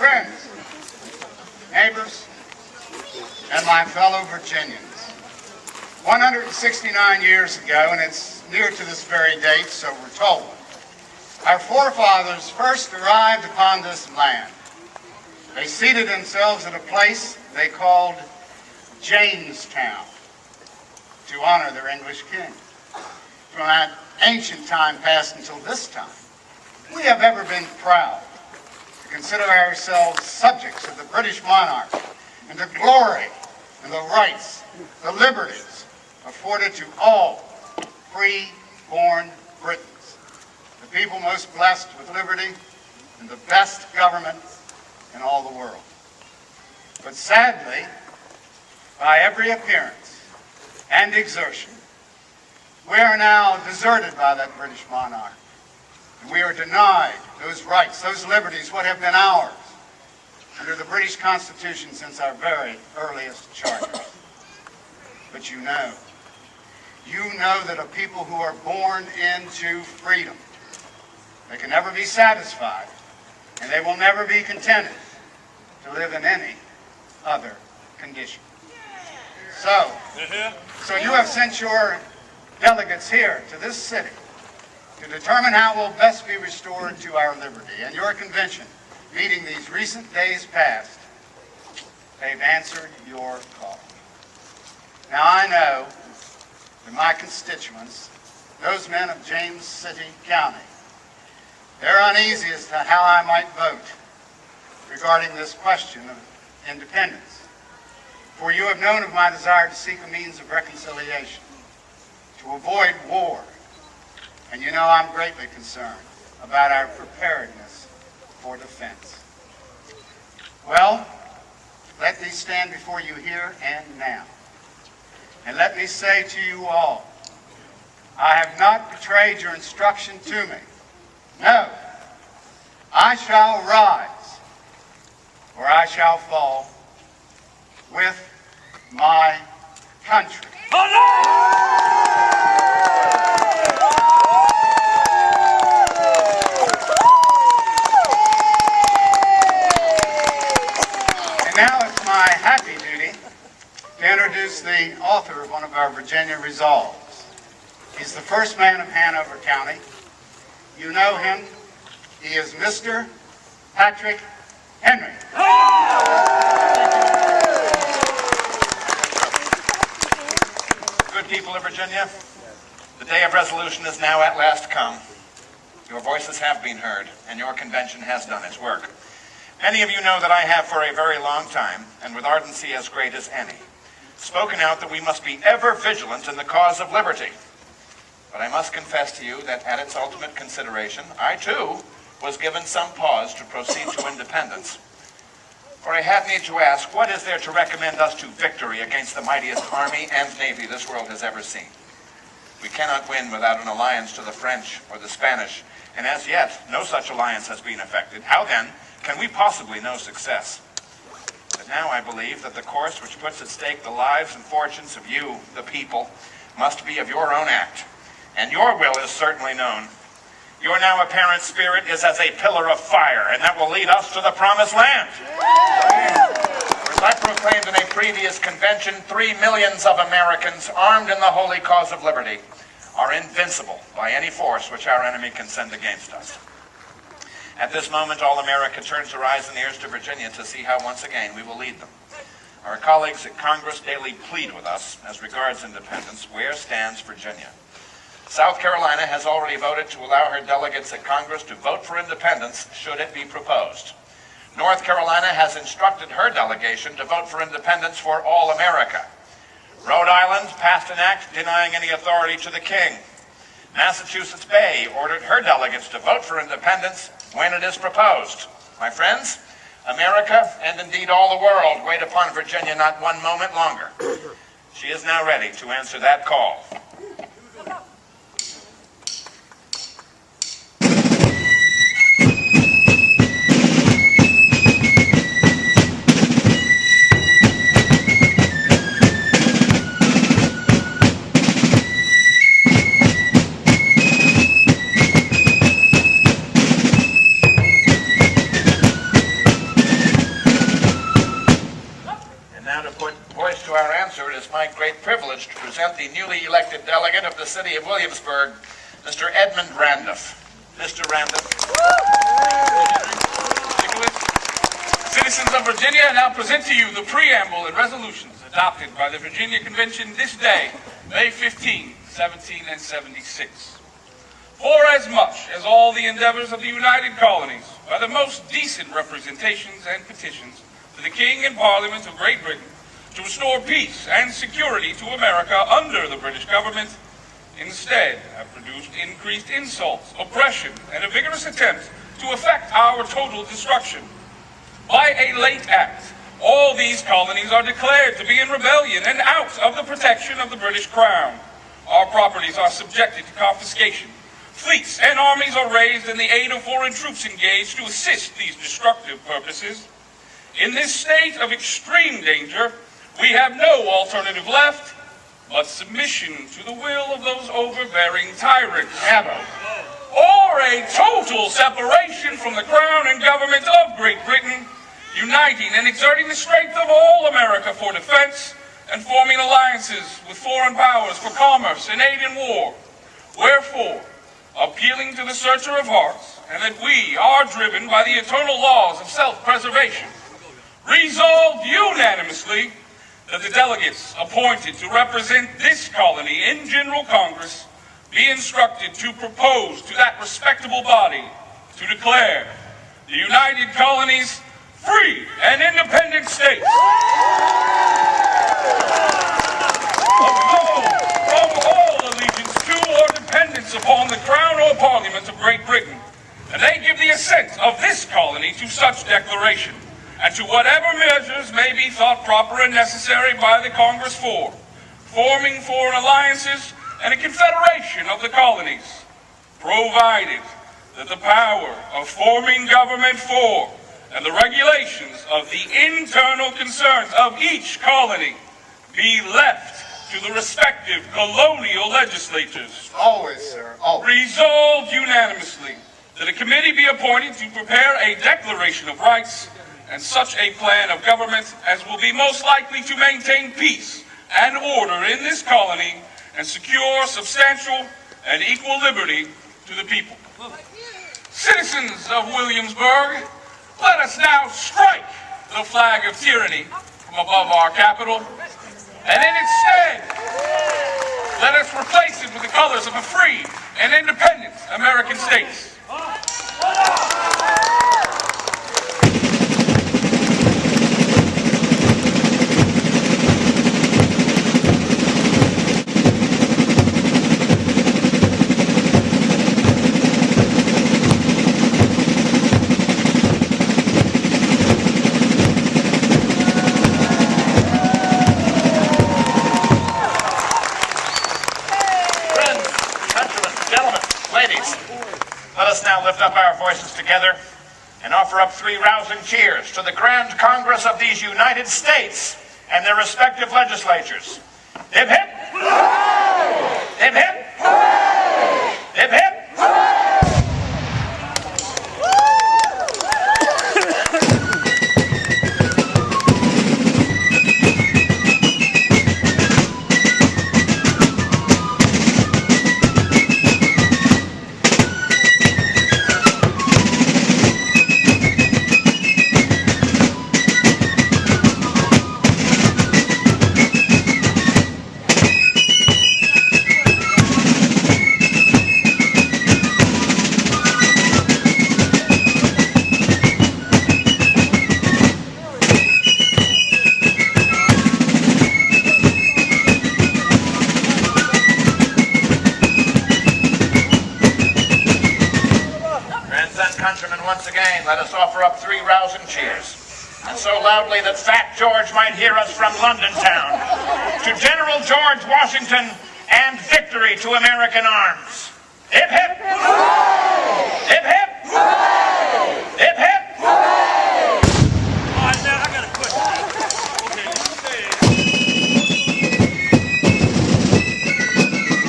Friends, neighbors, and my fellow Virginians. 169 years ago, and it's near to this very date, so we're told, our forefathers first arrived upon this land. They seated themselves at a place they called Jamestown to honor their English king. From that ancient time past until this time, we have ever been proud to consider ourselves subjects of the British monarch and the glory and the rights, the liberties afforded to all free-born Britons, the people most blessed with liberty and the best government in all the world. But sadly, by every appearance and exertion, we are now deserted by that British monarch. And we are denied those rights, those liberties, what have been ours under the British Constitution since our very earliest charters. But you know that a people who are born into freedom, they can never be satisfied, and they will never be contented to live in any other condition. So you have sent your delegates here to this city to determine how we'll best be restored to our liberty. And your convention, meeting these recent days past, they've answered your call. Now I know that my constituents, those men of James City County, they're uneasy as to how I might vote regarding this question of independence. For you have known of my desire to seek a means of reconciliation, to avoid war, and you know I'm greatly concerned about our preparedness for defense. Well, let me stand before you here and now, and let me say to you all, I have not betrayed your instruction to me. No, I shall rise, or I shall fall with my country. And now it's my happy duty to introduce the author of one of our Virginia resolves. He's the first man of Hanover County. You know him. He is Mr. Patrick Henry. Good people of Virginia, the day of resolution is now at last come. Your voices have been heard, and your convention has done its work. Many of you know that I have for a very long time, and with ardency as great as any, spoken out that we must be ever vigilant in the cause of liberty. But I must confess to you that at its ultimate consideration, I too was given some pause to proceed to independence. For I had need to ask, what is there to recommend us to victory against the mightiest army and navy this world has ever seen? We cannot win without an alliance to the French or the Spanish, and as yet, no such alliance has been effected. How then can we possibly know success? But now I believe that the course which puts at stake the lives and fortunes of you, the people, must be of your own act, and your will is certainly known. Your now apparent spirit is as a pillar of fire, and that will lead us to the promised land. As I proclaimed in a previous convention, 3 millions of Americans armed in the holy cause of liberty are invincible by any force which our enemy can send against us. At this moment, all America turns her eyes and ears to Virginia to see how once again we will lead them. Our colleagues at Congress daily plead with us as regards independence. Where stands Virginia? South Carolina has already voted to allow her delegates at Congress to vote for independence should it be proposed. North Carolina has instructed her delegation to vote for independence for all America. Rhode Island passed an act denying any authority to the king. Massachusetts Bay ordered her delegates to vote for independence when it is proposed. My friends, America, and indeed all the world, wait upon Virginia not one moment longer. She is now ready to answer that call. is my great privilege to present the newly elected delegate of the city of Williamsburg, Mr. Edmund Randolph. Mr. Randolph. Citizens of Virginia, I now present to you the preamble and resolutions adopted by the Virginia Convention this day, May 15, 1776. Forasmuch as all the endeavors of the United Colonies, by the most decent representations and petitions to the King and Parliament of Great Britain, to restore peace and security to America under the British government, instead have produced increased insults, oppression, and a vigorous attempt to effect our total destruction. By a late act, all these colonies are declared to be in rebellion and out of the protection of the British Crown. Our properties are subjected to confiscation. Fleets and armies are raised and the aid of foreign troops engaged to assist these destructive purposes. In this state of extreme danger, we have no alternative left but submission to the will of those overbearing tyrants. Or a total separation from the Crown and government of Great Britain, uniting and exerting the strength of all America for defense and forming alliances with foreign powers for commerce and aid in war. Wherefore, appealing to the searcher of hearts, and that we are driven by the eternal laws of self-preservation, resolved unanimously that the delegates appointed to represent this colony in General Congress be instructed to propose to that respectable body to declare the United Colonies free and independent states, absolved from all allegiance to or dependence upon the Crown or Parliament of Great Britain, and they give the assent of this colony to such declaration, and to whatever measures may be thought proper and necessary by the Congress for forming foreign alliances and a confederation of the colonies, provided that the power of forming government for and the regulations of the internal concerns of each colony be left to the respective colonial legislatures. Always, sir, always. Resolved unanimously that a committee be appointed to prepare a declaration of rights and such a plan of government as will be most likely to maintain peace and order in this colony and secure substantial and equal liberty to the people. Citizens of Williamsburg, let us now strike the flag of tyranny from above our capital, and in its stead, let us replace it with the colors of a free and independent American states. Let us now lift up our voices together and offer up 3 rousing cheers to the Grand Congress of these United States and their respective legislatures. Hip hip! Hooray! Hip hip! Hooray! Hip hip! Once again, let us offer up 3 rousing cheers, and so loudly that Fat George might hear us from London town, to General George Washington and victory to American arms. Hip hip!